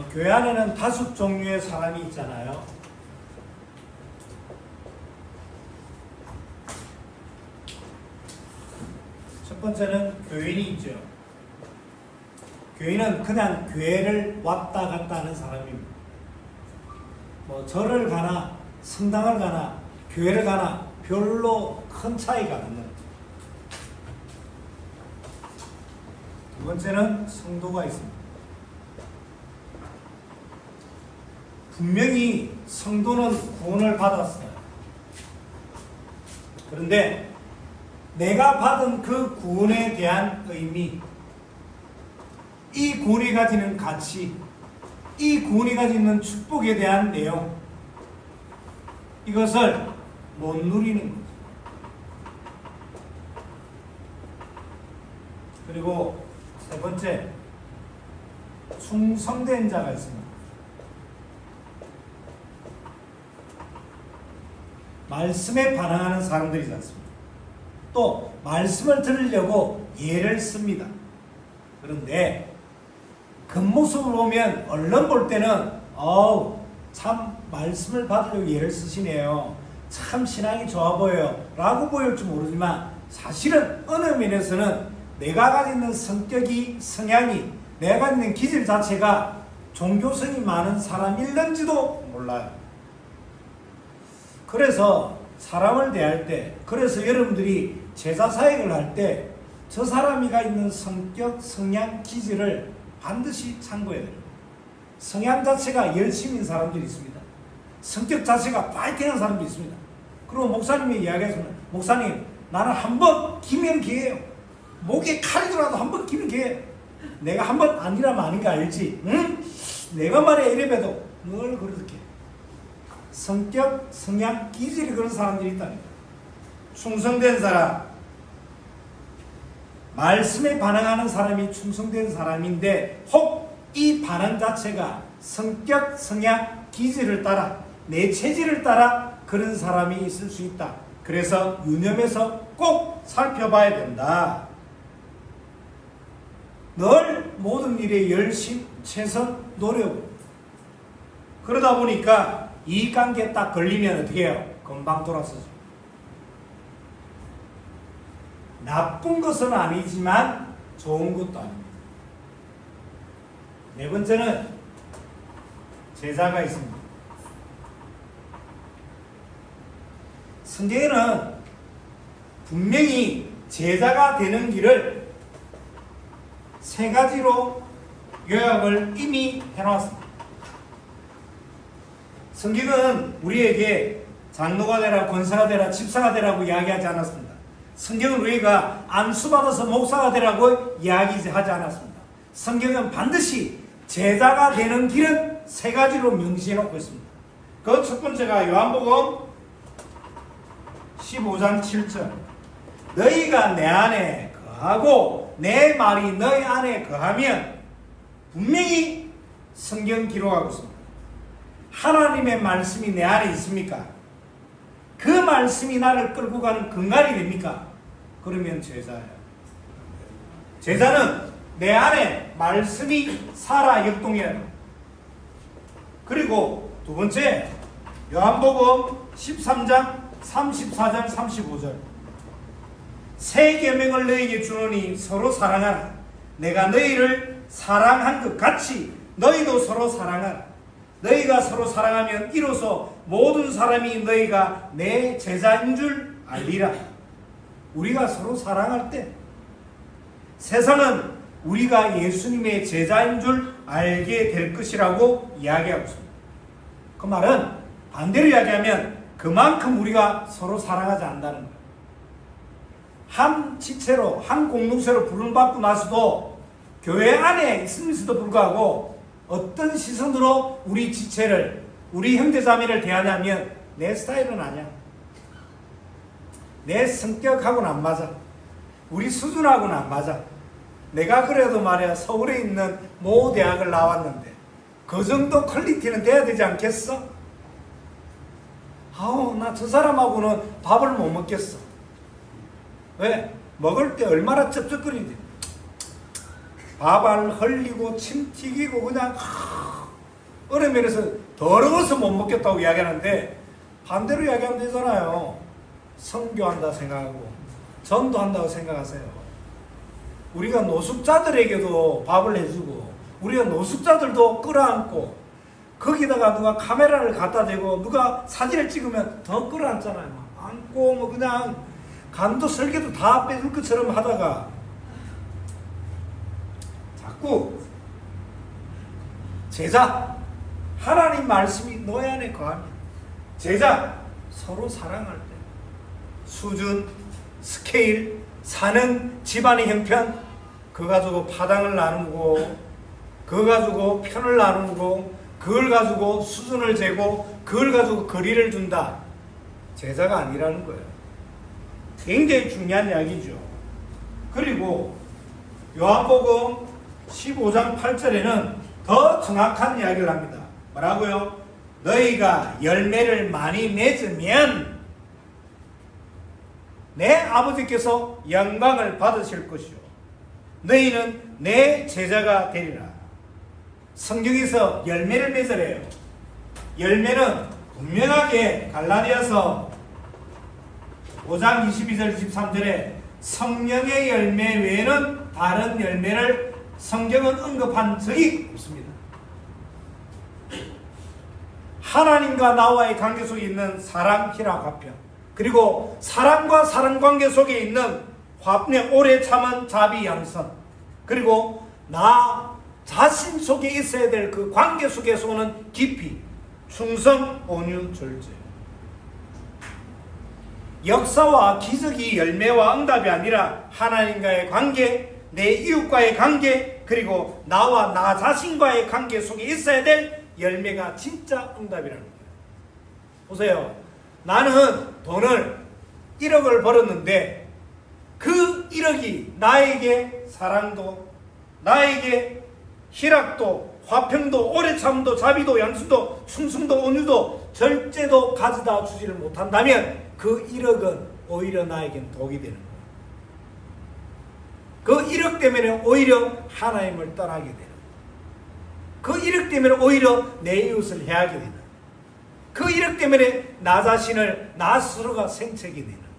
교회 안에는 5종류의 사람이 있잖아요. 첫 번째는 교인이 있죠. 교인은 그냥 교회를 왔다 갔다 하는 사람입니다. 절을 가나 성당을 가나 교회를 가나 별로 큰 차이가 없는. 두 번째는 성도가 있습니다. 분명히 성도는 구원을 받았어요. 그런데 내가 받은 그 구원에 대한 의미, 이 구원이 가지는 가치, 이 구원이 가지는 축복에 대한 내용, 이것을 못 누리는 거죠. 그리고 세 번째, 충성된 자가 있습니다. 말씀에 반응하는 사람들이지 않습니까? 또 말씀을 들으려고 예를 씁니다. 그런데 겉모습을 보면 얼른 볼 때는 참 말씀을 받으려고 예를 쓰시네요. 참 신앙이 좋아 보여요 라고 보일지 모르지만 사실은 어느 면에서는 내가 가지고 있는 성격이, 성향이, 내가 가지고 있는 기질 자체가 종교성이 많은 사람일는지도 몰라요. 그래서 사람을 대할 때, 그래서 여러분들이 제자 사역을 할 때 저 사람이 가 있는 성격, 성향, 기질을 반드시 참고해야 돼요. 성향 자체가 열심인 사람들이 있습니다. 성격 자체가 파이팅한 사람들이 있습니다. 그리고 목사님이 이야기했습니다. 목사님, 나는 한번 기면 기회예요. 목에 칼이 들어와도 한번 기면 기회예요. 내가 한번 아니라면 아닌 거 알지? 응? 내가 말해 이래봬도 늘 그렇게. 성격, 성향, 기질이 그런 사람들이 있다니까. 충성된 사람, 말씀에 반응하는 사람이 충성된 사람인데 혹 이 반응 자체가 성격, 성향, 기질을 따라 내 체질을 따라 그런 사람이 있을 수 있다. 그래서 유념해서 꼭 살펴봐야 된다. 늘 모든 일에 열심, 최선, 노력. 그러다 보니까 이 관계에 딱 걸리면 어떻게 해요? 금방 돌아서죠. 나쁜 것은 아니지만 좋은 것도 아닙니다. 네 번째는 제자가 있습니다. 성경에는 분명히 제자가 되는 길을 세 가지로 요약을 이미 해놓았습니다. 성경은 우리에게 장로가 되라, 권사가 되라, 집사가 되라고 이야기하지 않았습니다. 성경은 우리가 안수받아서 목사가 되라고 이야기하지 않았습니다. 성경은 반드시 제자가 되는 길은 세 가지로 명시해 놓고 있습니다. 그 첫 번째가 요한복음 15장 7절. 너희가 내 안에 거하고 내 말이 너희 안에 거하면, 분명히 성경 기록하고 있습니다. 하나님의 말씀이 내 안에 있습니까? 그 말씀이 나를 끌고 가는 근간이 됩니까? 그러면 제자예요. 제자는 내 안에 말씀이 살아 역동해야 돼요. 그리고 두 번째, 요한복음 13장 34절 35절. 새 계명을 너희에게 주노니 서로 사랑하라. 내가 너희를 사랑한 것 같이 너희도 서로 사랑하라. 너희가 서로 사랑하면 이로써 모든 사람이 너희가 내 제자인 줄 알리라. 우리가 서로 사랑할 때 세상은 우리가 예수님의 제자인 줄 알게 될 것이라고 이야기하고 있습니다. 그 말은 반대로 이야기하면 그만큼 우리가 서로 사랑하지 않는다는 거예요. 한 지체로, 한 공동체로 부름받고 나서도 교회 안에 있으면서도 불구하고 어떤 시선으로 우리 지체를, 우리 형제자매를 대하냐면 내 스타일은 아니야. 내 성격하고는 안 맞아. 우리 수준하고는 안 맞아. 내가 그래도 말이야 서울에 있는 모 대학을 나왔는데 그 정도 퀄리티는 돼야 되지 않겠어? 나 저 사람하고는 밥을 못 먹겠어. 왜? 먹을 때 얼마나 쩝쩝거리는지. 밥알 흘리고 침 튀기고 그냥 어느 면에서 더러워서 못 먹겠다고 이야기하는데 반대로 이야기하면 되잖아요. 선교한다 생각하고 전도한다고 생각하세요. 우리가 노숙자들에게도 밥을 해주고 우리가 노숙자들도 끌어안고 거기다가 누가 카메라를 갖다 대고 누가 사진을 찍으면 더 끌어안잖아요. 안고 뭐 그냥 간도 설계도 다 빼줄 것처럼 하다가 자꾸 제자 하나님 말씀이 너희 안에 거하면 제자 서로 사랑할 때 수준, 스케일, 사는 집안의 형편 그거 가지고 파당을 나누고 그거 가지고 편을 나누고 그걸 가지고 수준을 재고 그걸 가지고 거리를 둔다. 제자가 아니라는 거예요. 굉장히 중요한 이야기죠. 그리고 요한복음 15장 8절에는 더 정확한 이야기를 합니다. 뭐라고요? 너희가 열매를 많이 맺으면 내 아버지께서 영광을 받으실 것이요 너희는 내 제자가 되리라. 성경에서 열매를 맺으래요. 열매는 분명하게 갈라디아서 5장 22절 23절에 성령의 열매 외에는 다른 열매를 성경은 언급한 적이 없습니다. 하나님과 나와의 관계 속에 있는 사랑, 희락, 화평, 그리고 사랑과 사랑 관계 속에 있는 화평, 오래 참은 자비, 양선, 그리고 나 자신 속에 있어야 될 그 관계 속에서 오는 깊이, 충성, 온유, 절제. 역사와 기적이 열매와 응답이 아니라 하나님과의 관계, 내 이웃과의 관계, 그리고 나와 나 자신과의 관계 속에 있어야 될 열매가 진짜 응답이라는 거예요. 보세요. 나는 돈을 1억을 벌었는데 그 1억이 나에게 사랑도, 나에게 희락도, 화평도, 오래 참음도, 자비도, 양순도, 충성도, 온유도, 절제도 가져다 주지를 못한다면 그 1억은 오히려 나에겐 독이 되는 거예요. 그 1억 때문에 오히려 하나님을 떠나게 되는 거예요. 그 1억 때문에 오히려 내 이웃을 해하게 되는 거예요. 그 1억 때문에 나 자신을, 나 스스로가 생채게 되는 거예요.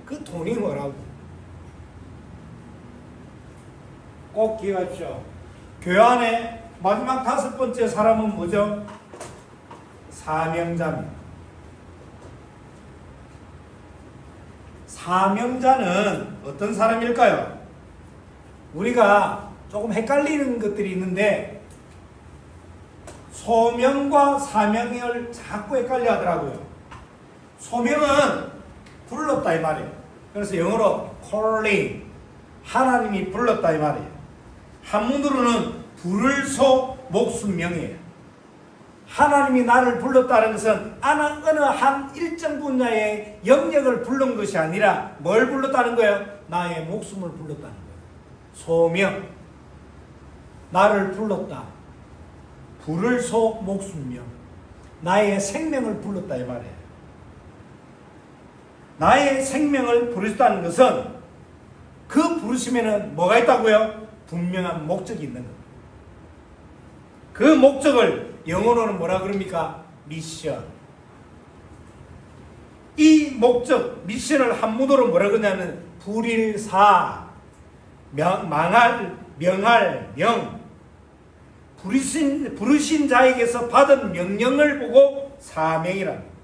그 돈이 뭐라고? 꼭 기억하십시오. 교회 안에 마지막 5번째 사람은 뭐죠? 사명자입니다. 사명자는 어떤 사람일까요? 우리가 조금 헷갈리는 것들이 있는데 소명과 사명을 자꾸 헷갈려 하더라고요. 소명은 불렀다 이 말이에요. 그래서 영어로 calling, 하나님이 불렀다 이 말이에요. 한문으로는 부를 소 목숨명이에요. 하나님이 나를 불렀다는 것은 어느 한 일정 분야의 영역을 부른 것이 아니라 뭘 불렀다는 거예요? 나의 목숨을 불렀다는 거예요. 소명. 나를 불렀다. 부를 소 목숨명. 나의 생명을 불렀다 이 말이에요. 나의 생명을 부르셨다는 것은 그 부르심에는 뭐가 있다고요? 분명한 목적이 있는 겁니다. 그 목적을 영어로는 뭐라 그럽니까? 미션. 이 목적, 미션을 한문어로 뭐라 그러냐면 불일사, 망할, 명할, 명. 부르신 자에게서 받은 명령을 보고 사명이라는 겁니다.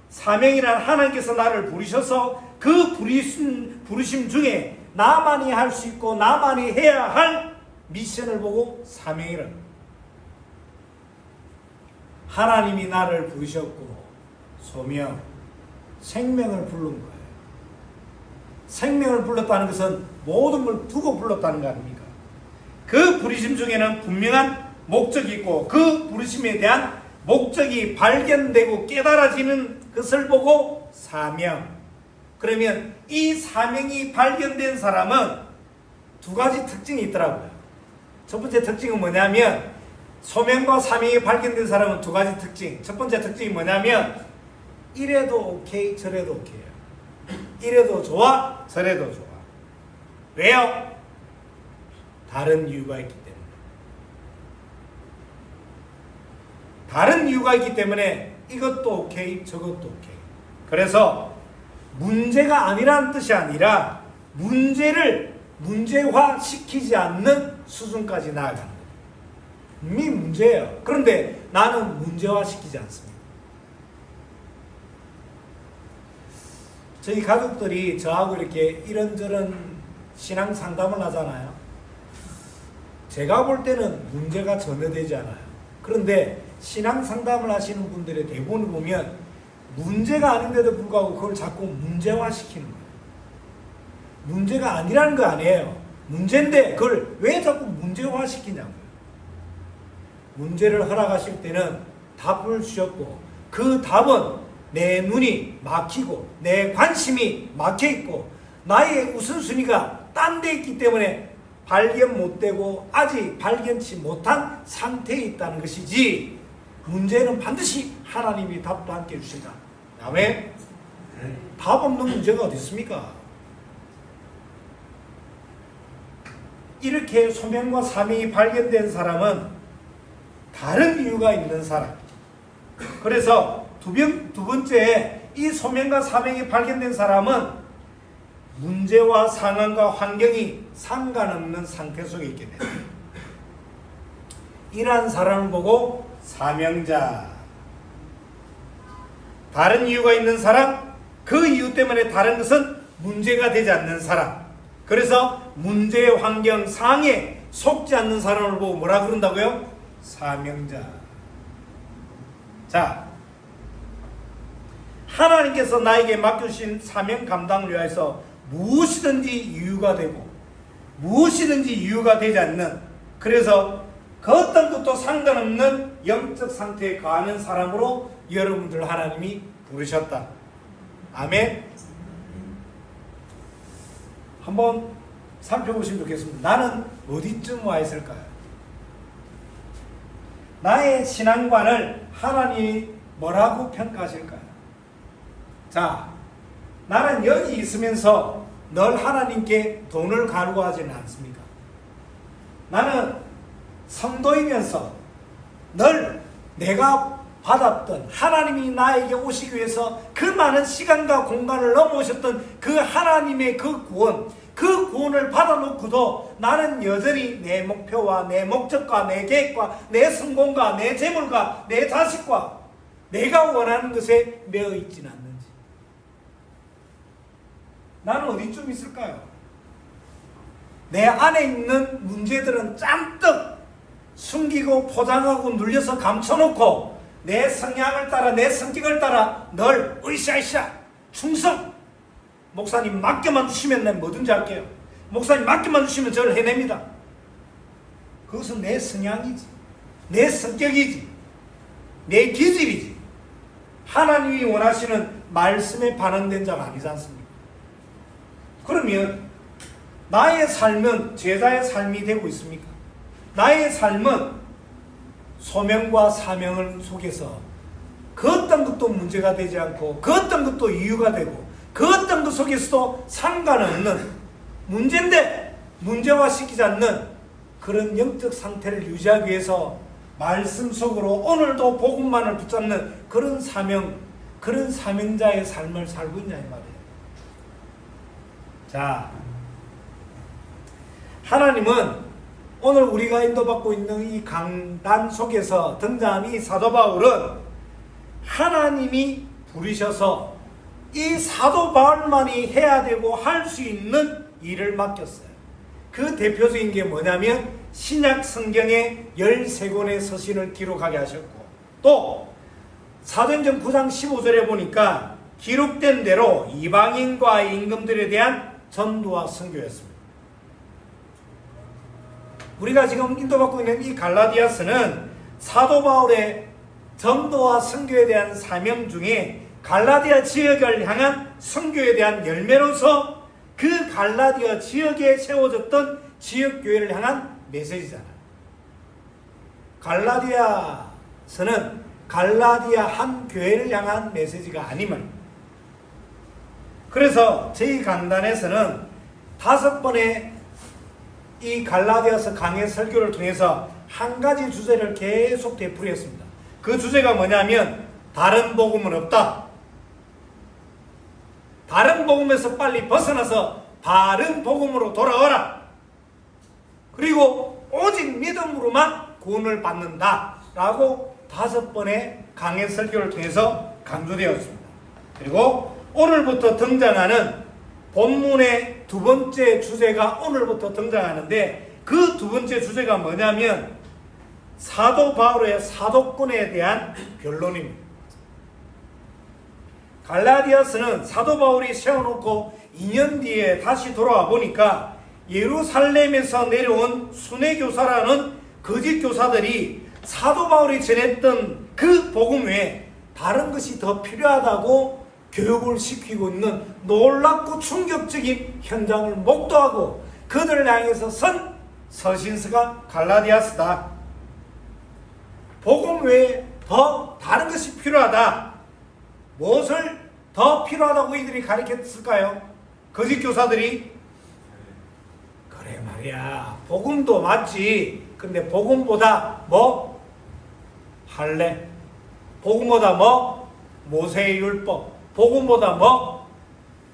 사명이란 하나님께서 나를 부르셔서 그 부르심 중에 나만이 할 수 있고 나만이 해야 할 미션을 보고 사명이라는 겁니다. 하나님이 나를 부르셨고 소명, 생명을 부른 거예요. 생명을 불렀다는 것은 모든 걸 두고 불렀다는 거 아닙니까? 그 부르심 중에는 분명한 목적이 있고 그 부르심에 대한 목적이 발견되고 깨달아지는 것을 보고 사명. 그러면 이 사명이 발견된 사람은 두 가지 특징이 있더라고요. 첫 번째 특징은 뭐냐면 소명과 사명이 발견된 사람은 두 가지 특징. 첫 번째 특징이 뭐냐면 이래도 오케이 저래도 오케이예요. 이래도 좋아 저래도 좋아. 왜요? 다른 이유가 있기 때문에. 다른 이유가 있기 때문에 이것도 오케이, 저것도 오케이. 그래서 문제가 아니라는 뜻이 아니라 문제를 문제화시키지 않는 수준까지 나아가는 거예요. 이미 문제예요. 그런데 나는 문제화시키지 않습니다. 저희 가족들이 저하고 이렇게 이런저런 신앙 상담을 하잖아요. 제가 볼 때는 문제가 전혀 되지 않아요. 그런데 신앙 상담을 하시는 분들의 대부분을 보면 문제가 아닌데도 불구하고 그걸 자꾸 문제화시키는 거예요. 문제가 아니라는 거 아니에요. 문제인데 그걸 왜 자꾸 문제화시키냐고요. 문제를 허락하실 때는 답을 주셨고 그 답은 내 눈이 막히고 내 관심이 막혀있고 나의 우선순위가 딴 데 있기 때문에 발견 못되고 아직 발견치 못한 상태에 있다는 것이지, 문제는 반드시 하나님이 답도 함께 해주신다. 아멘. 답 없는 문제가 어디 있습니까? 이렇게 소명과 사명이 발견된 사람은 다른 이유가 있는 사람. 그래서 두 번째, 이 소명과 사명이 발견된 사람은 문제와 상황과 환경이 상관없는 상태 속에 있게 됩니다. 이러한 사람을 보고 사명자. 다른 이유가 있는 사람, 그 이유 때문에 다른 것은 문제가 되지 않는 사람. 그래서 문제의 환경, 상황에 속지 않는 사람을 보고 뭐라 그런다고요? 사명자. 자, 하나님께서 나에게 맡겨주신 사명 감당을 위하여서 무엇이든지 이유가 되고 무엇이든지 이유가 되지 않는, 그래서 그 어떤 것도 상관없는 영적 상태에 거하는 사람으로 여러분들 하나님이 부르셨다. 아멘. 한번 살펴보시면 좋겠습니다. 나는 어디쯤 와 있을까요? 나의 신앙관을 하나님이 뭐라고 평가하실까요? 자, 나는 여기 있으면서 늘 하나님께 돈을 갈구하지는 않습니까? 나는 성도이면서 늘 내가 받았던, 하나님이 나에게 오시기 위해서 그 많은 시간과 공간을 넘어오셨던 그 하나님의 그 구원을 받아놓고도 나는 여전히 내 목표와 내 목적과 내 계획과 내 성공과 내 재물과 내 자식과 내가 원하는 것에 매여 있지는 않는지, 나는 어디쯤 있을까요? 내 안에 있는 문제들은 짬뜩 숨기고 포장하고 눌려서 감춰놓고 내 성향을 따라, 내 성격을 따라 늘 으쌰으쌰 충성, 목사님 맡겨만 주시면 난 뭐든지 할게요, 목사님 맡겨만 주시면 저를 해냅니다. 그것은 내 성향이지, 내 성격이지, 내 기질이지, 하나님이 원하시는 말씀에 반응된 자가 아니지 않습니까? 그러면 나의 삶은 제자의 삶이 되고 있습니까? 나의 삶은 소명과 사명을 속에서 그 어떤 것도 문제가 되지 않고 그 어떤 것도 이유가 되고 그 어떤 것 속에서도 상관없는, 문제인데 문제화시키지 않는 그런 영적 상태를 유지하기 위해서 말씀 속으로 오늘도 복음만을 붙잡는 그런 사명, 그런 사명자의 삶을 살고 있냐 이 말이에요. 자, 하나님은 오늘 우리가 인도받고 있는 이 강단 속에서 등장한 이 사도 바울은 하나님이 부르셔서 이 사도 바울만이 해야 되고 할 수 있는 일을 맡겼어요. 그 대표적인 게 뭐냐면 신약 성경의 13권의 서신을 기록하게 하셨고, 또 사도행전 9장 15절에 보니까 기록된 대로 이방인과 임금들에 대한 전도와 선교였습니다. 우리가 지금 인도받고 있는 이 갈라디아서는 사도 바울의 전도와 선교에 대한 사명 중에 갈라디아 지역을 향한 선교에 대한 열매로서 그 갈라디아 지역에 세워졌던 지역교회를 향한 메시지잖아요. 갈라디아서는 갈라디아 한 교회를 향한 메시지가 아님을. 그래서 저희 강단에서는 5번의 이 갈라디아서 강의 설교를 통해서 한 가지 주제를 계속 되풀이했습니다. 그 주제가 뭐냐면 다른 복음은 없다. 다른 복음에서 빨리 벗어나서 바른 복음으로 돌아와라. 그리고 오직 믿음으로만 구원을 받는다 라고 5번의 강해 설교를 통해서 강조되었습니다. 그리고 오늘부터 등장하는 본문의 2번째 주제가 오늘부터 등장하는데, 그 2번째 주제가 뭐냐면 사도 바울의 사도권에 대한 변론입니다. 갈라디아서는 사도 바울이 세워놓고 2년 뒤에 다시 돌아와 보니까 예루살렘에서 내려온 순회교사라는 거짓 교사들이 사도 바울이 전했던 그 복음 외에 다른 것이 더 필요하다고 교육을 시키고 있는 놀랍고 충격적인 현장을 목도하고 그들을 향해서 선 서신서가 갈라디아서다. 복음 외에 더 다른 것이 필요하다. 무엇을 더 필요하다고 이들이 가르쳤을까요? 거짓 교사들이? 그래 말이야, 복음도 맞지. 근데 복음보다 뭐? 할례. 복음보다 뭐? 모세의 율법. 복음보다 뭐?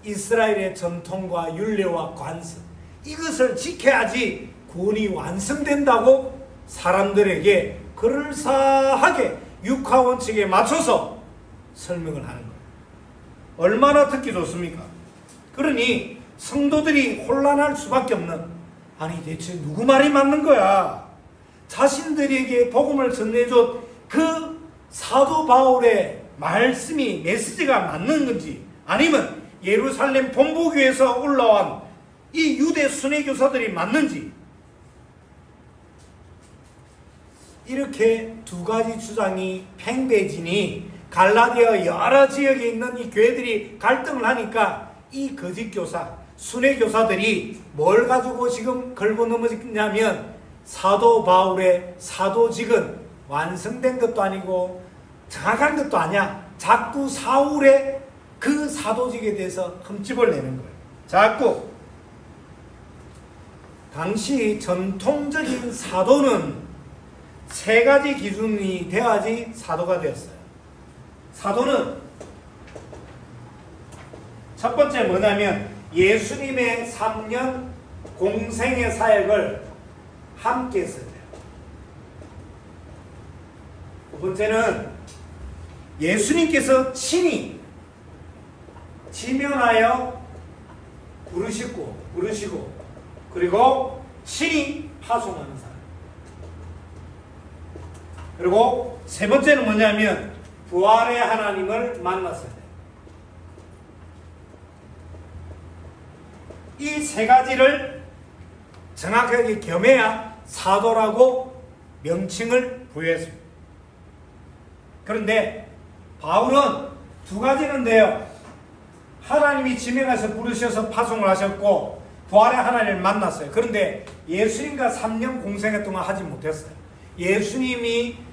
이스라엘의 전통과 율례와 관습. 이것을 지켜야지 구원이 완성된다고 사람들에게 그럴싸하게 육하원칙에 맞춰서 설명을 하는 거예요. 얼마나 듣기 좋습니까? 그러니 성도들이 혼란할 수밖에 없는, 아니 대체 누구 말이 맞는 거야? 자신들에게 복음을 전해줬 그 사도 바울의 말씀이 메시지가 맞는 건지, 아니면 예루살렘 본부교에서 올라온 이 유대 순회교사들이 맞는지, 이렇게 2가지 주장이 팽배해지니 갈라디아 여러 지역에 있는 이 교회들이 갈등을 하니까 이 거짓 교사, 순회교사들이 뭘 가지고 지금 걸고 넘어졌냐면 사도 바울의 사도직은 완성된 것도 아니고 정확한 것도 아니야. 자꾸 사울의 그 사도직에 대해서 흠집을 내는 거예요. 자꾸 당시 전통적인 사도는 3가지 기준이 돼야지 사도가 되었어요. 사도는 첫 번째 뭐냐면 예수님의 3년 공생의 사역을 함께 했어야 돼요. 2번째는 예수님께서 친히 지명하여 부르시고 그리고 친히 파송하는 사람. 그리고 3번째는 뭐냐면 부활의 하나님을 만났어야 돼요. 이 3가지를 정확하게 겸해야 사도라고 명칭을 부여했습니다. 그런데 바울은 2가지는 돼요. 하나님이 지명해서 부르셔서 파송을 하셨고 부활의 하나님을 만났어요. 그런데 예수님과 3년 공생애 동안 하지 못했어요. 예수님이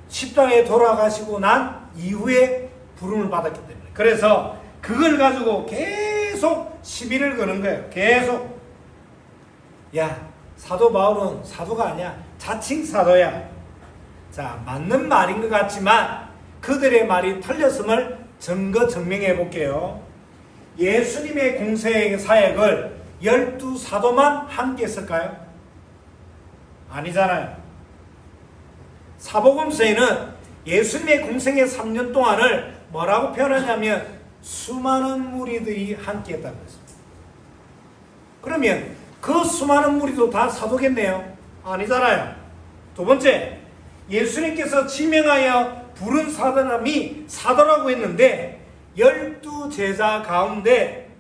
십자가에 돌아가시고 난 이후에 부름을 받았기 때문에. 그래서 그걸 가지고 계속 시비를 거는 거예요. 계속. 야, 사도 바울은 사도가 아니야. 자칭 사도야. 자, 맞는 말인 것 같지만 그들의 말이 틀렸음을 증거 증명해 볼게요. 예수님의 공생의 사역을 12사도만 함께 했을까요? 아니잖아요. 사복음서에는 예수님의 공생의 3년 동안을 뭐라고 표현하냐면 수많은 무리들이 함께 했다고 했습니다. 그러면 그 수많은 무리도 다 사도겠네요? 아니잖아요. 2번째, 예수님께서 지명하여 부른 사람이 사도라고 했는데 12제자 가운데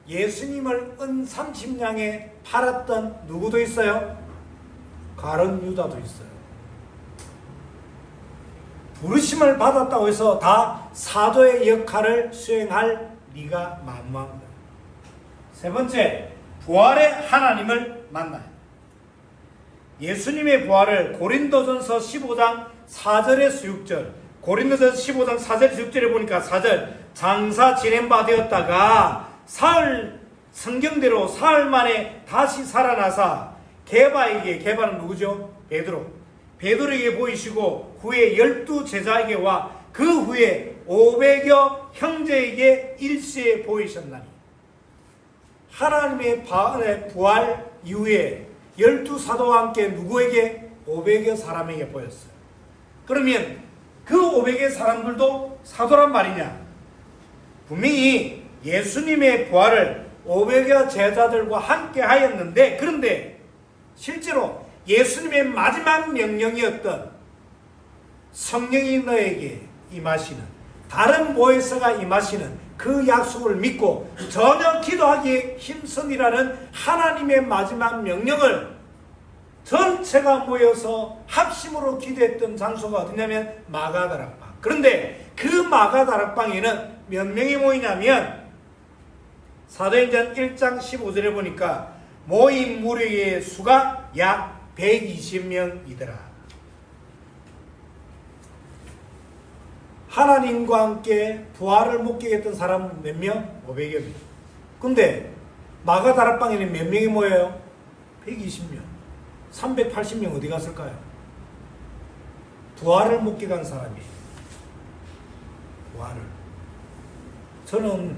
예수님을 은 30냥에 팔았던 누구도 있어요? 가룟 유다도 있어요. 부르심을 받았다고 해서 다 사도의 역할을 수행할 리가 만무한 거예요. 3번째, 부활의 하나님을 만나요. 예수님의 부활을 고린도전서 15장 4절에서 6절, 고린도전서 15장 4절에서 6절에 보니까 4절, 장사 지낸 바 되었다가 사흘, 성경대로 사흘 만에 다시 살아나사 게바에게, 게바는 누구죠? 베드로. 베드로에게 보이시고 후에 12제자에게와 그 후에 500여 형제에게 일시에 보이셨나니 하나님의 부활 이후에 12사도와 함께 누구에게? 500여 사람에게 보였어요. 그러면 그 500의 사람들도 사도란 말이냐? 분명히 예수님의 부활을 500여 제자들과 함께 하였는데, 그런데 실제로 예수님의 마지막 명령이었던 성령이 너에게 임하시는, 다른 보혜사가 임하시는 그 약속을 믿고 전혀 기도하기에 힘쓰니라는 하나님의 마지막 명령을 전체가 모여서 합심으로 기도했던 장소가 어디냐면 마가다락방. 그런데 그 마가다락방에는 몇 명이 모이냐면 사도행전 1장 15절에 보니까 모인 무리의 수가 약 120명이더라. 하나님과 함께 부활을 목격했던 사람은 몇 명? 500여 명. 근데 마가다락방에는 몇 명이 모여요? 120명. 380명 어디 갔을까요? 부활을 목격한 사람이에요. 부활을. 저는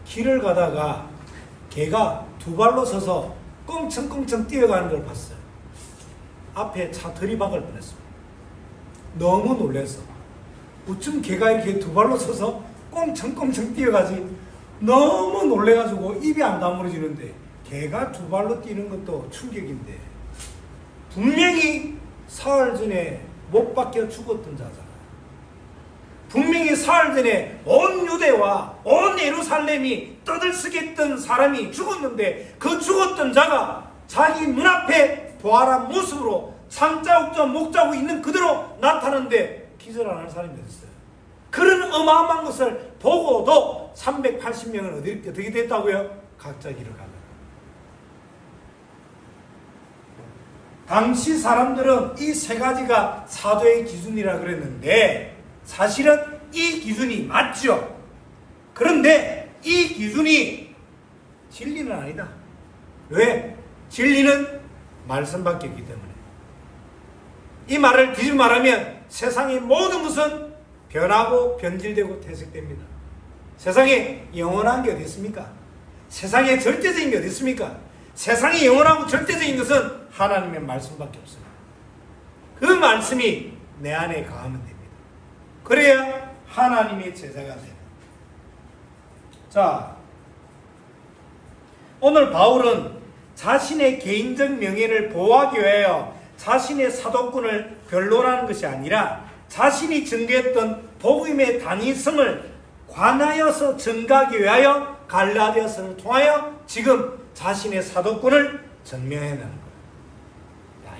길을 가다가 개가 두 발로 서서 껑청껑청 뛰어가는 걸 봤어요. 앞에 차 들이박을 뻔했습니다. 너무 놀랐어. 어쩜 개가 이렇게 두 발로 서서 꽁청꽁청 뛰어가지? 너무 놀래가지고 입이 안 다물어지는데 개가 두 발로 뛰는 것도 충격인데 분명히 사흘 전에 못 박혀 죽었던 자잖아. 분명히 사흘 전에 온 유대와 온 예루살렘이 떠들썩했던 사람이 죽었는데 그 죽었던 자가 자기 눈앞에 부활한 모습으로 창자국자 목자고 있는 그대로 나타나는데 기절 안 할 사람이 어딨어요? 그런 어마어마한 것을 보고도 380명은 어떻게 됐다고요? 각자 길을 가더라. 당시 사람들은 이 세 가지가 사도의 기준이라 그랬는데 사실은 이 기준이 맞죠. 그런데 이 기준이 진리는 아니다. 왜? 진리는 말씀밖에 없기 때문에. 이 말을 뒤집어 말하면 세상의 모든 것은 변하고 변질되고 퇴색됩니다. 세상에 영원한 게 어디 있습니까? 세상에 절대적인 게 어디 있습니까? 세상에 영원하고 절대적인 것은 하나님의 말씀밖에 없습니다. 그 말씀이 내 안에 강하면 됩니다. 그래야 하나님의 제자가 됩니다. 자, 오늘 바울은 자신의 개인적 명예를 보호하기 위하여 자신의 사도권을 변론하는 것이 아니라 자신이 증거했던 복음의 당위성을 관하여서 증가하기 위하여 갈라디아서를 통하여 지금 자신의 사도권을 증명해내는 거예요.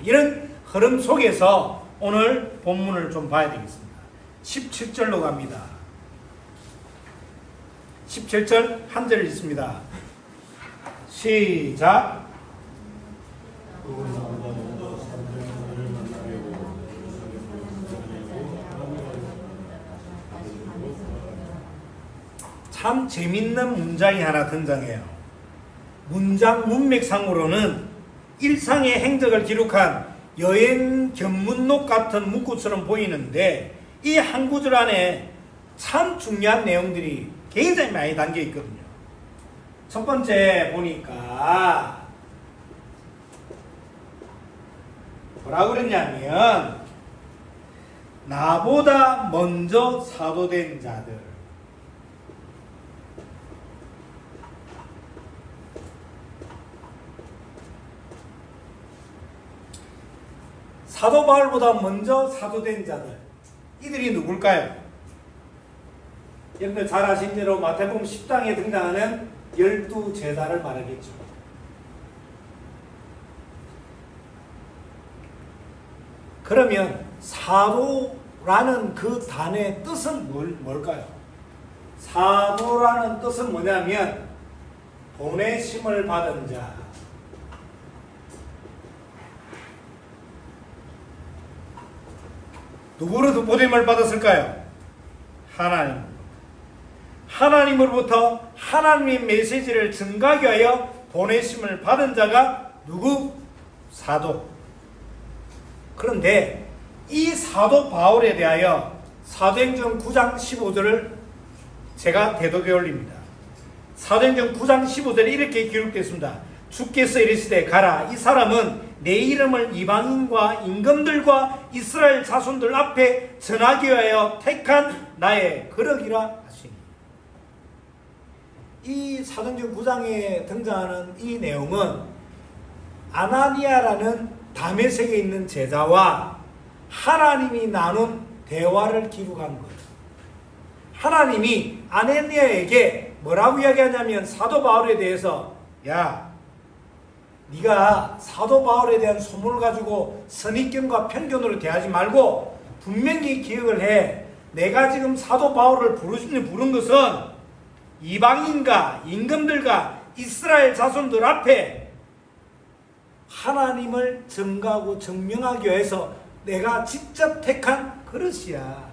이런 흐름 속에서 오늘 본문을 좀 봐야 되겠습니다. 17절로 갑니다. 17절 한 절을 읽습니다. 시작. 참 재밌는 문장이 하나 등장해요. 문장 문맥상으로는 일상의 행적을 기록한 여행 견문록 같은 문구처럼 보이는데 이 한 구절 안에 참 중요한 내용들이 굉장히 많이 담겨 있거든요. 첫 번째 보니까 뭐라고 그랬냐면 나보다 먼저 사도된 자들, 사도 바울보다 먼저 사도된 자들, 이들이 누굴까요? 여러분들 잘 아신 대로 마태복음 10장에 등장하는 12제자를 말하겠죠. 그러면 사도라는 그 단어의 뜻은 뭘까요? 사도라는 뜻은 뭐냐면 보내심을 받은 자, 누구로부터 보냄을 받았을까요? 하나님으로부터 하나님의 메시지를 증가하기 위하여 보내심을 받은 자가 누구? 사도. 그런데 이 사도 바울에 대하여 사도행전 9장 15절을 제가 대독해 올립니다. 사도행전 9장 15절에 이렇게 기록되어 있습니다. 주께서 이르시되 가라, 이 사람은 내 이름을 이방인과 임금들과 이스라엘 자손들 앞에 전하기 위하여 택한 나의 거룩이라 하시니. 이 사도행전 9장에 등장하는 이 내용은 아나니아라는 다메섹에 있는 제자와 하나님이 나눈 대화를 기록한 거예요. 하나님이 아나니아에게 뭐라고 이야기하냐면, 사도 바울에 대해서 야, 네가 사도 바울에 대한 소문을 가지고 선입견과 편견으로 대하지 말고 분명히 기억을 해. 내가 지금 사도 바울을 부른 것은 이방인과 임금들과 이스라엘 자손들 앞에 하나님을 증거하고 증명하기 위해서 내가 직접 택한 그릇이야.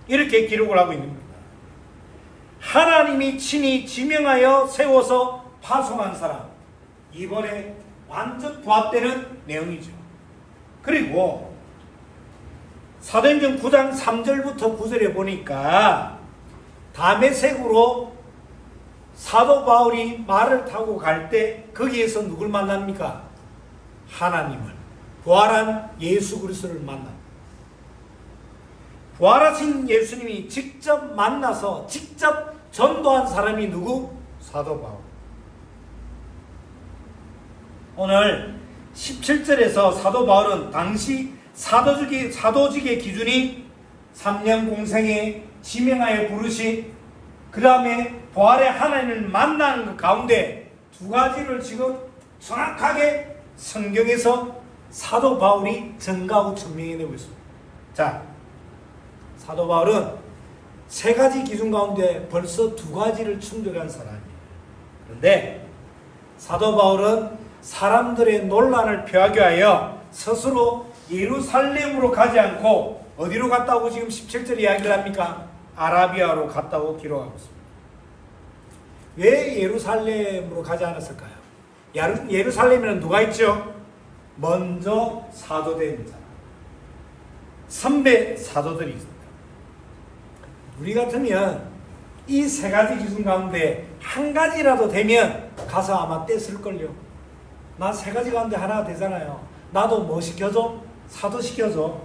이렇게 기록을 하고 있는 겁니다. 하나님이 친히 지명하여 세워서 파송한 사람, 이번에 완전 부합되는 내용이죠. 그리고 사도행전 9장 3절부터 9절에 보니까 다메섹으로 사도 바울이 말을 타고 갈 때 거기에서 누굴 만납니까? 하나님을, 부활한 예수 그리스도를 만납니다. 부활하신 예수님이 직접 만나서 직접 전도한 사람이 누구? 사도 바울. 오늘 17절에서 사도 바울은 당시 사도직의 기준이 3년 공생에 지명하여 부르시, 그 다음에 부활의 하나님을 만나는 그 가운데 두 가지를 지금 정확하게 성경에서 사도 바울이 증거하고 증명해내고 있습니다. 자, 사도 바울은 세 가지 기준 가운데 벌써 두 가지를 충족한 사람이에요. 그런데 사도 바울은 사람들의 논란을 피하기 위하여 스스로 예루살렘으로 가지 않고 어디로 갔다고 지금 17절 이야기를 합니까? 아라비아로 갔다고 기록하고 있습니다. 왜 예루살렘으로 가지 않았을까요? 예루살렘에는 누가 있죠? 먼저 사도된 자, 선배 사도들이 있습니다. 우리 같으면 이 세 가지 기준 가운데 한 가지라도 되면 가서 아마 뗐을걸요. 나 세 가지 가운데 하나가 되잖아요. 나도 뭐 시켜줘? 사도 시켜줘.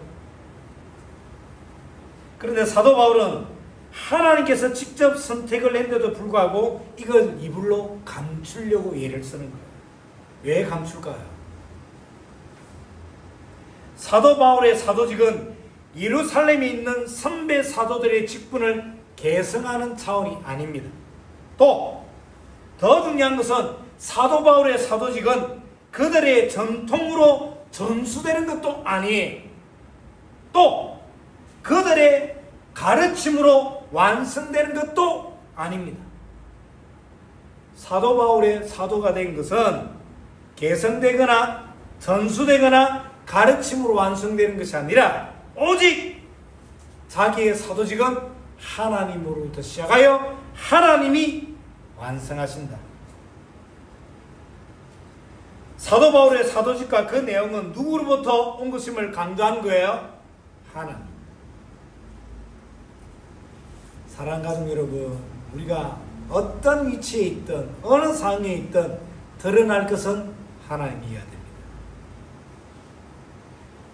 그런데 사도 바울은 하나님께서 직접 선택을 했는데도 불구하고 이걸 이불로 감추려고 예를 쓰는 거예요. 왜 감출까요? 사도 바울의 사도직은 예루살렘에 있는 선배 사도들의 직분을 계승하는 차원이 아닙니다. 또 더 중요한 것은 사도 바울의 사도직은 그들의 전통으로 전수되는 것도 아니에요. 또 그들의 가르침으로 완성되는 것도 아닙니다. 사도 바울의 사도가 된 것은 계승되거나 전수되거나 가르침으로 완성되는 것이 아니라 오직 자기의 사도직은 하나님으로부터 시작하여 하나님이 완성하신다. 사도 바울의 사도직과 그 내용은 누구로부터 온 것임을 강조한 거예요? 하나님. 사랑하는 가족 여러분, 우리가 어떤 위치에 있든 어느 상황에 있든 드러날 것은 하나님이어야 됩니다.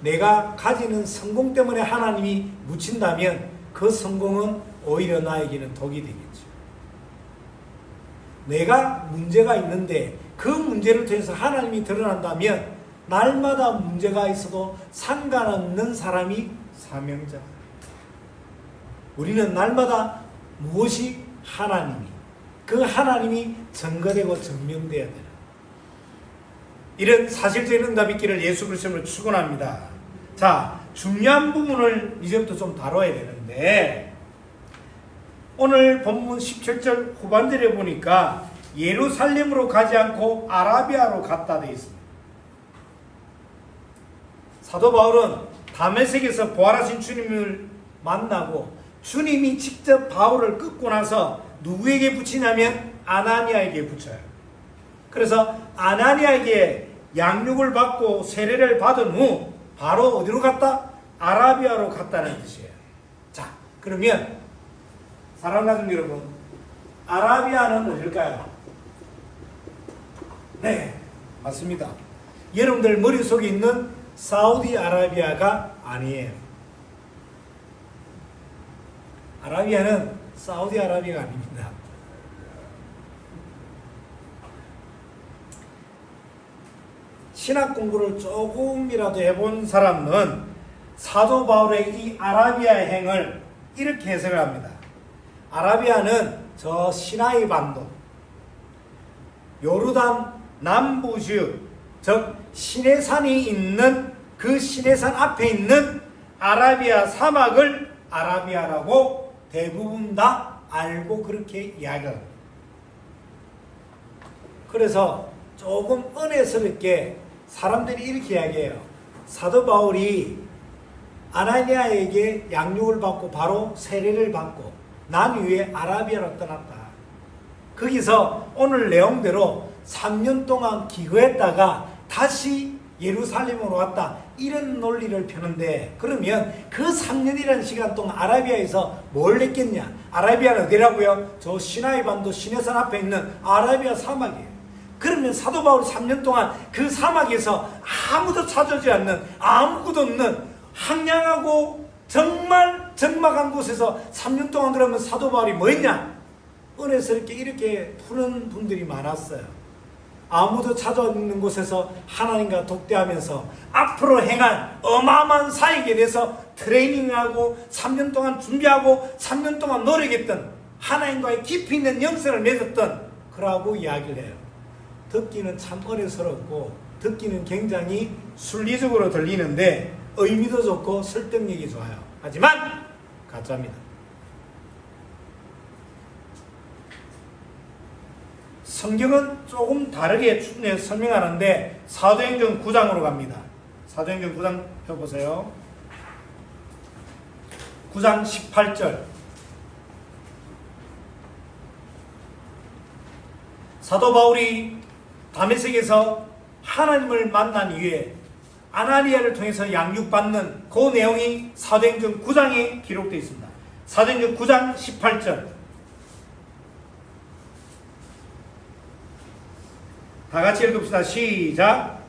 내가 가지는 성공 때문에 하나님이 묻힌다면 그 성공은 오히려 나에게는 독이 되겠죠. 내가 문제가 있는데 그 문제를 통해서 하나님이 드러난다면 날마다 문제가 있어도 상관없는 사람이 사명자. 우리는 날마다 무엇이 하나님이, 그 하나님이 증거되고 증명되어야 되나. 이런 사실적인 응답이 있기를 예수 그리스도로 축원합니다. 자, 중요한 부분을 이제부터 좀 다뤄야 되는데, 오늘 본문 17절 후반절에 보니까 예루살렘으로 가지 않고 아라비아로 갔다 되어 있습니다. 사도 바울은 다메섹에서 부활하신 주님을 만나고 주님이 직접 바울을 끊고 나서 누구에게 붙이냐면 아나니아에게 붙여요. 그래서 아나니아에게 양육을 받고 세례를 받은 후 바로 어디로 갔다? 아라비아로 갔다는 뜻이에요. 자, 그러면 사랑하는 가족 여러분, 아라비아는 어딜까요? 네, 맞습니다. 여러분들 머릿속에 있는 사우디아라비아가 아니에요. 아라비아는 사우디아라비아가 아닙니다. 신학 공부를 조금이라도 해본 사람은 사도 바울의 이 아라비아 행을 이렇게 해석을 합니다. 아라비아는 저 시나이 반도, 요르단 남부지역, 즉 시내산이 있는 그 시내산 앞에 있는 아라비아 사막을 아라비아라고 대부분 다 알고 그렇게 이야기합니다. 그래서 조금 은혜스럽게 사람들이 이렇게 이야기해요. 사도 바울이 아나니아에게 양육을 받고 바로 세례를 받고 난 후에 아라비아로 떠났다. 거기서 오늘 내용대로 3년 동안 기거했다가 다시 예루살렘으로 왔다. 이런 논리를 펴는데, 그러면 그 3년이라는 시간 동안 아라비아에서 뭘 했겠냐? 아라비아는 어디라고요? 저 시나이 반도 시내산 앞에 있는 아라비아 사막이에요. 그러면 사도 바울이 3년 동안 그 사막에서 아무도 찾아오지 않는, 아무것도 없는 황량하고 정말 적막한 곳에서 3년 동안 그러면 사도 바울이 뭐 했냐? 은혜스럽게 이렇게 푸는 분들이 많았어요. 아무도 찾아오는 곳에서 하나님과 독대하면서 앞으로 행할 어마어마한 사역에 대해서 트레이닝하고 3년 동안 준비하고 3년 동안 노력했던, 하나님과의 깊이 있는 영성을 맺었던 그러고 이야기를 해요. 듣기는 참 어려스럽고 듣기는 굉장히 순리적으로 들리는데 의미도 좋고 설득력이 좋아요. 하지만 가짜입니다. 성경은 조금 다르게 설명하는데 사도행전 9장으로 갑니다. 사도행전 9장 펴보세요. 9장 18절. 사도 바울이 다메섹에서 하나님을 만난 이후에 아나니아를 통해서 양육받는 그 내용이 사도행전 9장에 기록되어 있습니다. 사도행전 9장 18절. 다 같이 읽읍시다. 시작.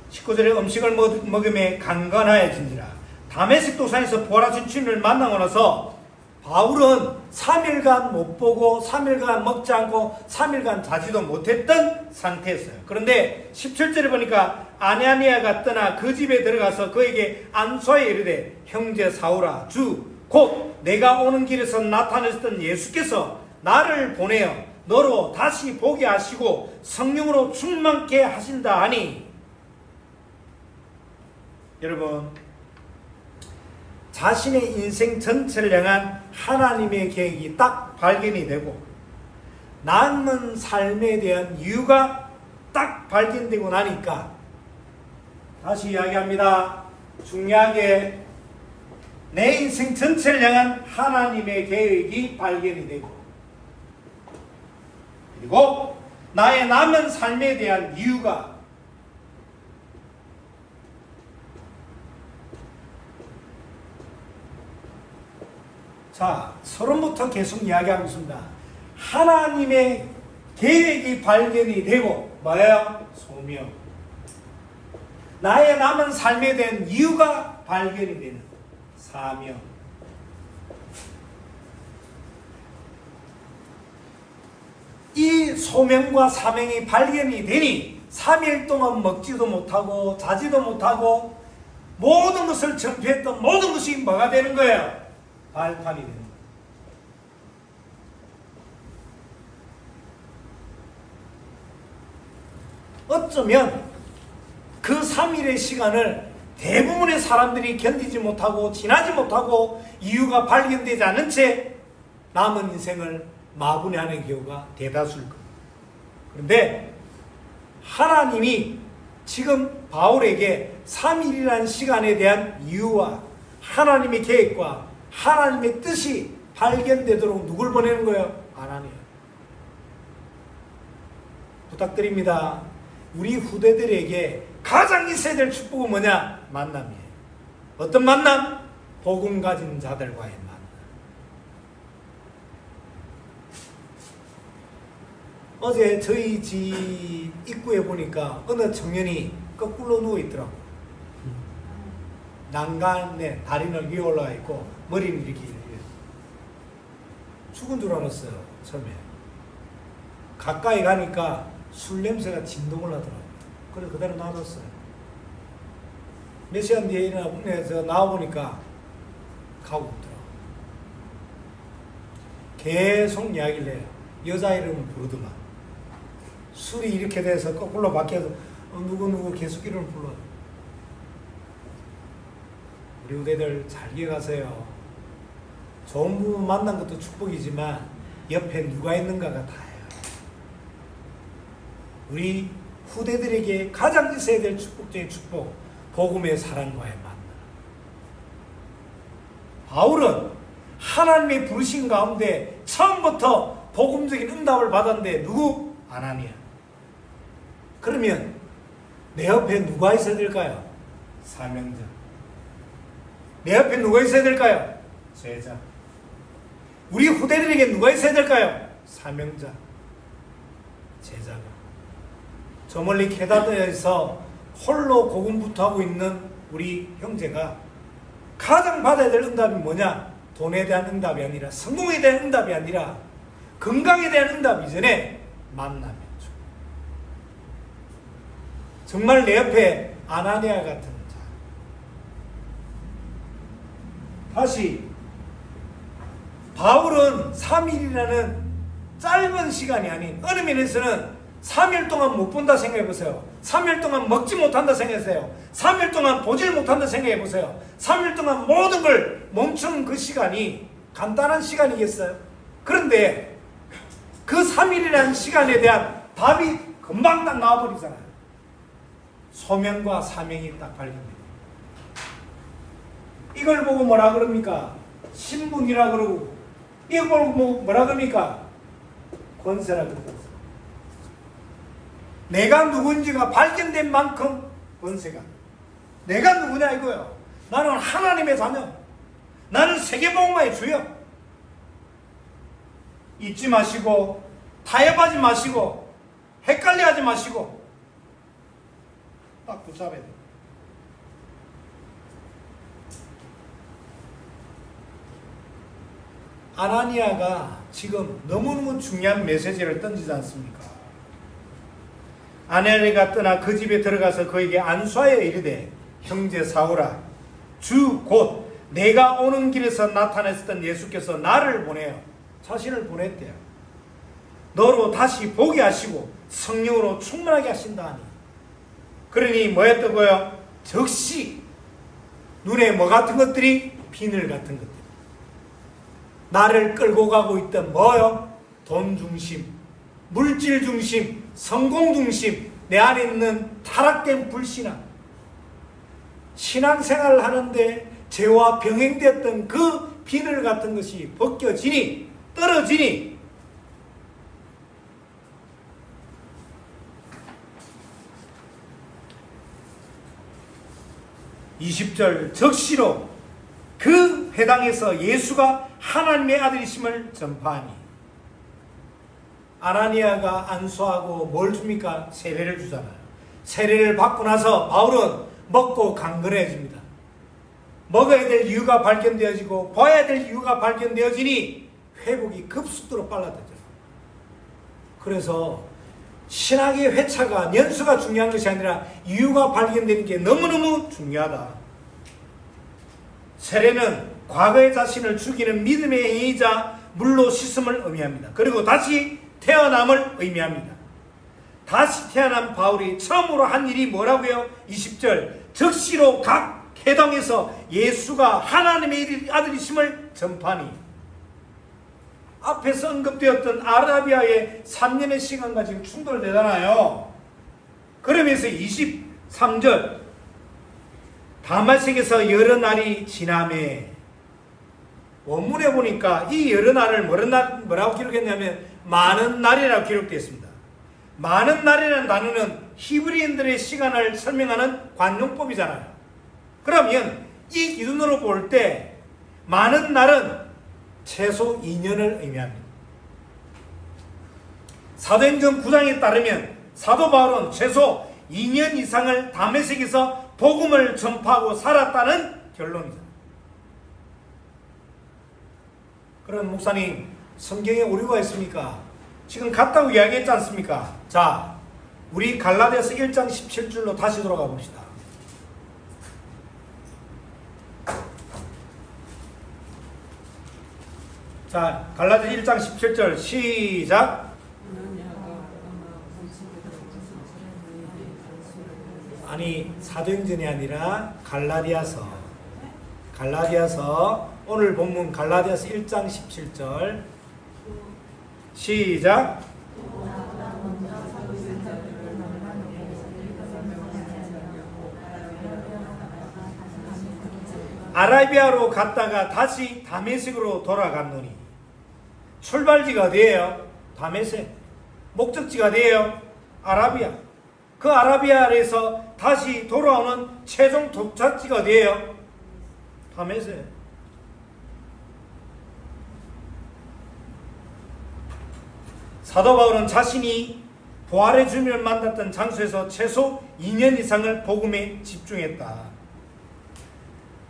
19절에 음식을 먹음에 강건하여진지라. 다메섹 도상에서 부활하신 주님을 만나고 나서 바울은 3일간 못 보고 3일간 먹지 않고 3일간 자지도 못했던 상태였어요. 그런데 17절에 보니까 아나니아가 떠나 그 집에 들어가서 그에게 안수하여 이르되, 형제 사울아, 주 곧 내가 오는 길에서 나타내셨던 예수께서 나를 보내어 너로 다시 보게 하시고 성령으로 충만케 하신다 하니. 여러분, 자신의 인생 전체를 향한 하나님의 계획이 딱 발견이 되고 남은 삶에 대한 이유가 딱 발견되고 나니까, 다시 이야기합니다. 중요하게 내 인생 전체를 향한 하나님의 계획이 발견이 되고, 그리고 나의 남은 삶에 대한 이유가, 자, 서론부터 계속 이야기하고 있습니다. 하나님의 계획이 발견이 되고 뭐예요? 소명. 나의 남은 삶에 대한 이유가 발견이 되는 사명. 이 소명과 사명이 발견이 되니 3일 동안 먹지도 못하고 자지도 못하고 모든 것을 전폐했던 모든 것이 뭐가 되는 거예요? 발판이 되는 거예요. 어쩌면 그 3일의 시간을 대부분의 사람들이 견디지 못하고 지나지 못하고 이유가 발견되지 않은 채 남은 인생을 마구니하는 경우가 대다수일 겁니다. 그런데 하나님이 지금 바울에게 3일이라는 시간에 대한 이유와 하나님의 계획과 하나님의 뜻이 발견되도록 누굴 보내는 거예요? 아나니아. 부탁드립니다. 우리 후대들에게 가장 있어야 될 축복은 뭐냐? 만남이에요. 어떤 만남? 복음 가진 자들과의 만남. 어제 저희 집 입구에 보니까 어느 청년이 거꾸로 누워 있더라고. 난간에 다리는 위에 올라와 있고 머리는 이렇게 죽은 줄 알았어요. 처음에 가까이 가니까 술 냄새가 진동을 하더라고요. 그래서 그대로 놔뒀어요. 몇 시간 뒤에 나와보니까 가고 있더라고요. 계속 이야기를 해요. 여자 이름을 부르더만 술이 이렇게 돼서 거꾸로 바뀌어서 누구 계속 이름을 불러요. 우리 후대들 잘 기억하세요. 좋은 부분 만난 것도 축복이지만 옆에 누가 있는가가 다예요. 우리 후대들에게 가장 있어야 될 축복 중의 축복, 복음의 사랑과의 만남. 바울은 하나님의 부르신 가운데 처음부터 복음적인 응답을 받았는데 누구? 아나니아. 그러면 내 옆에 누가 있어야 될까요? 사명자. 내 옆에 누가 있어야 될까요? 제자. 우리 후대들에게 누가 있어야 될까요? 사명자, 제자가. 저 멀리 캐나다에서 홀로 고군부터 하고 있는 우리 형제가 가장 받아야 될 응답이 뭐냐? 돈에 대한 응답이 아니라, 성공에 대한 응답이 아니라, 건강에 대한 응답 이전에 만남이었죠. 정말 내 옆에 아나니아 같은 자. 다시 바울은 3일이라는 짧은 시간이 아닌, 어느 면에서는 3일 동안 못 본다 생각해보세요. 3일 동안 먹지 못한다 생각해보세요. 3일 동안 보질 못한다 생각해보세요. 3일 동안 모든 걸 멈추는 그 시간이 간단한 시간이겠어요? 그런데 그 3일이라는 시간에 대한 답이 금방 딱 나와버리잖아요. 소명과 사명이 딱 발견됩니다. 이걸 보고 뭐라 그럽니까? 신분이라 그러고, 이걸 보고 뭐라 그럽니까? 권세라 그러고. 내가 누군지가 발견된 만큼 권세가. 내가 누구냐 이거요. 나는 하나님의 자녀. 나는 세계복음화의 주여. 잊지 마시고, 타협하지 마시고, 헷갈려하지 마시고 딱 붙잡아야 돼요. 아나니아가 지금 너무너무 중요한 메시지를 던지지 않습니까? 아나니아가 떠나 그 집에 들어가서 그에게 안수하여 이르되, 형제 사울아, 주 곧 내가 오는 길에서 나타냈었던 예수께서 나를 보내어, 자신을 보냈대요. 너로 다시 보게 하시고 성령으로 충만하게 하신다 하니. 그러니 뭐였다고요? 즉시 눈에 뭐 같은 것들이? 비늘 같은 것들. 나를 끌고 가고 있던 뭐요? 돈 중심, 물질 중심, 성공 중심, 내 안에 있는 타락된 불신앙, 신앙생활을 하는데 죄와 병행되었던 그 비늘 같은 것이 벗겨지니, 떨어지니, (20절) 적시로 그 회당에서 예수가 하나님의 아들이심을 전파하니. 아나니아가 안수하고 뭘 줍니까? 세례를 주잖아요. 세례를 받고 나서 바울은 먹고 강건해집니다. 먹어야 될 이유가 발견되어지고 봐야 될 이유가 발견되어지니 회복이 급속도로 빨라져요. 그래서 신학의 회차가, 연수가 중요한 것이 아니라 이유가 발견되는 게 너무너무 중요하다. 세례는 과거의 자신을 죽이는 믿음의 행위이자 물로 씻음을 의미합니다. 그리고 다시 태어남을 의미합니다. 다시 태어난 바울이 처음으로 한 일이 뭐라고요? 20절 적시로 각 회당에서 예수가 하나님의 아들이심을 전파하니. 앞에서 언급되었던 아라비아의 3년의 시간과 지금 충돌되잖아요. 그러면서 23절 다마섹에서 여러 날이 지나매 원문에 보니까 이 여러 날을 뭐라고 기록했냐면 많은 날이라고 기록되어 있습니다. 많은 날이라는 단어는 히브리인들의 시간을 설명하는 관용법이잖아요. 그러면 이 기준으로 볼 때 많은 날은 최소 2년을 의미합니다. 사도행전 9장에 따르면 사도 바울은 최소 2년 이상을 다메섹에서 복음을 전파하고 살았다는 결론이다. 그럼 목사님, 성경에 오류가 있습니까? 지금 같다고 이야기했지 않습니까? 자, 우리 갈라디아서 1장 17절로 다시 돌아가 봅시다. 자, 갈라디아 1장 17절 시작. 아니, 사도행전이 아니라 갈라디아서 오늘 본문 갈라디아서 1장 17절 시작. 아라비아로 갔다가 다시 다메섹으로 돌아갔노니. 출발지가 어디예요? 다메섹. 목적지가 어디예요? 아라비아. 그 아라비아에서 다시 돌아오는 최종 도착지가 어디예요? 다메섹. 사도 바울은 자신이 부활의 주님을 만났던 장소에서 최소 2년 이상을 복음에 집중했다.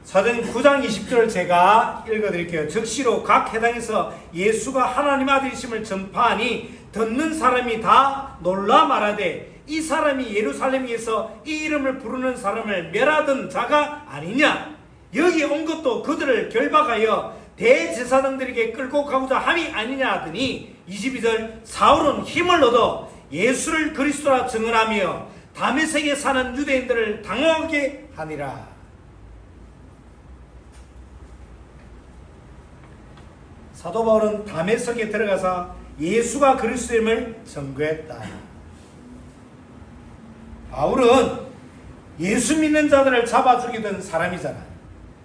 사도행전 9장 20절을 제가 읽어드릴게요. 즉시로 각 회당에서 예수가 하나님 아들이심을 전파하니 듣는 사람이 다 놀라 말하되 이 사람이 예루살렘에서 이 이름을 부르는 사람을 멸하던 자가 아니냐. 여기 온 것도 그들을 결박하여 대제사장들에게 끌고 가고자 함이 아니냐 하더니 22절 사울은 힘을 얻어 예수를 그리스도라 증언하며 다메섹에 사는 유대인들을 당황하게 하니라. 사도 바울은 다메섹에 들어가서 예수가 그리스도임을 증거했다. 바울은 예수 믿는 자들을 잡아 죽이던 사람이잖아.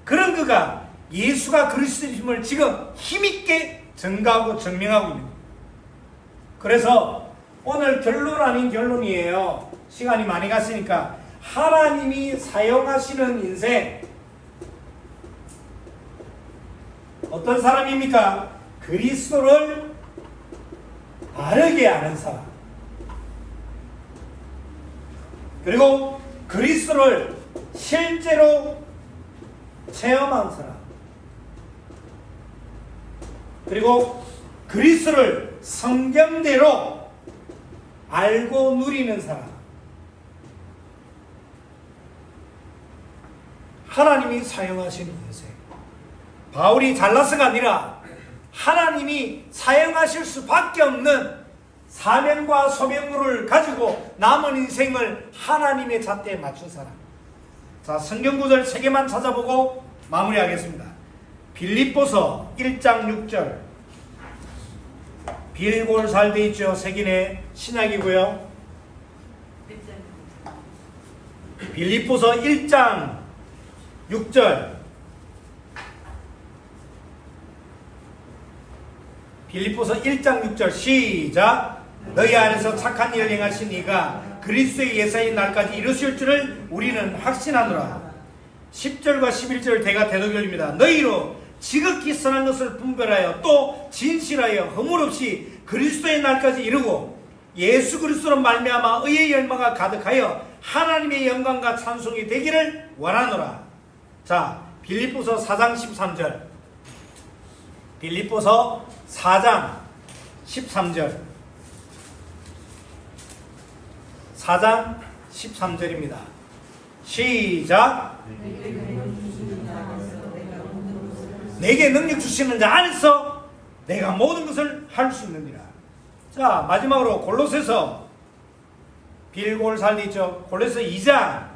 그런 그가 예수가 그리스도임을 지금 힘있게 증거하고 증명하고 있는 거예요. 그래서 오늘 결론 아닌 결론이에요. 시간이 많이 갔으니까 하나님이 사용하시는 인생 어떤 사람입니까? 그리스도를 바르게 아는 사람, 그리고 그리스도를 실제로 체험한 사람, 그리고 그리스도를 성경대로 알고 누리는 사람. 하나님이 사용하시는 인생. 바울이 잘나서가 아니라 하나님이 사용하실 수밖에 없는 사명과 소명을 가지고 남은 인생을 하나님의 잣대에 맞춘 사람. 자, 성경 구절 3개만 찾아보고 마무리하겠습니다. 빌립보서 1장 6절. 빌골살 돼 있죠. 색인의 신약이고요. 빌립보서 1장 6절. 빌립보서 1장 6절 시작. 너희 안에서 착한 일을 행하신 이가 그리스도의 예사의 날까지 이루실 줄을 우리는 확신하노라. 10절과 11절 대가 대독일입니다. 너희로 지극히 선한 것을 분별하여 또 진실하여 허물 없이 그리스도의 날까지 이루고 예수 그리스도로 말미암아 의의 열망가 가득하여 하나님의 영광과 찬송이 되기를 원하노라. 자, 빌립보서 4장 13절. 빌립보서 4장 13절. 4장 13절입니다. 시작. 내게 능력 주시는 자 안에서 내가 모든 것을 할 수 있느니라. 자, 마지막으로 골로새서 빌골살도 있죠. 골로새서 2장.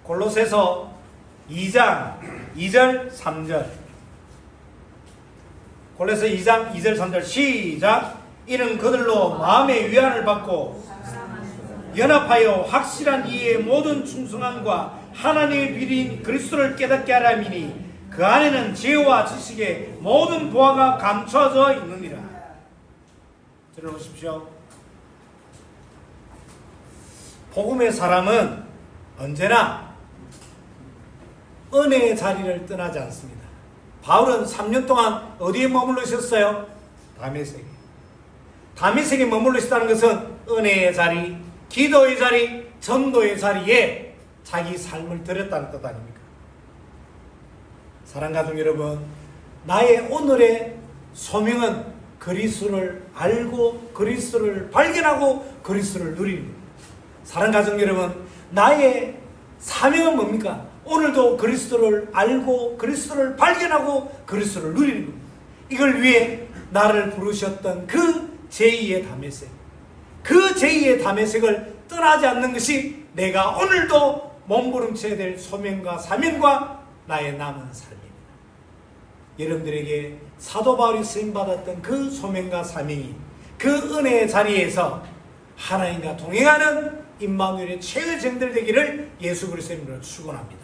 골로새서 2장 2절 3절. 골로새서 2장 2절 3절 시작. 이는 그들로 마음의 위안을 받고 연합하여 확실한 이의 모든 충성함과 하나님의 비리인 그리스도를 깨닫게 하라 함이니 그 안에는 지혜와 지식의 모든 보화가 감춰져 있느니라. 들어보십시오. 복음의 사람은 언제나 은혜의 자리를 떠나지 않습니다. 바울은 3년 동안 어디에 머물러 있었어요? 다메섹에. 다메섹에 머물러 있었다는 것은 은혜의 자리, 기도의 자리, 전도의 자리에 자기 삶을 들였다는 뜻 아닙니까? 사랑하는 가족 여러분, 나의 오늘의 소명은 그리스도를 알고 그리스도를 발견하고 그리스도를 누리는 겁니다. 사랑하는 가족 여러분, 나의 사명은 뭡니까? 오늘도 그리스도를 알고 그리스도를 발견하고 그리스도를 누리는 겁니다. 이걸 위해 나를 부르셨던 그 제2의 다메섹, 그 제2의 다메섹을 떠나지 않는 것이 내가 오늘도 몸부림쳐야 될 소명과 사명과 나의 남은 삶입니다. 여러분들에게 사도 바울이 쓰임받았던 그 소명과 사명이 그 은혜의 자리에서 하나님과 동행하는 임마누엘의 최후의 정들 되기를 예수 그리스도의 이름으로 축원합니다.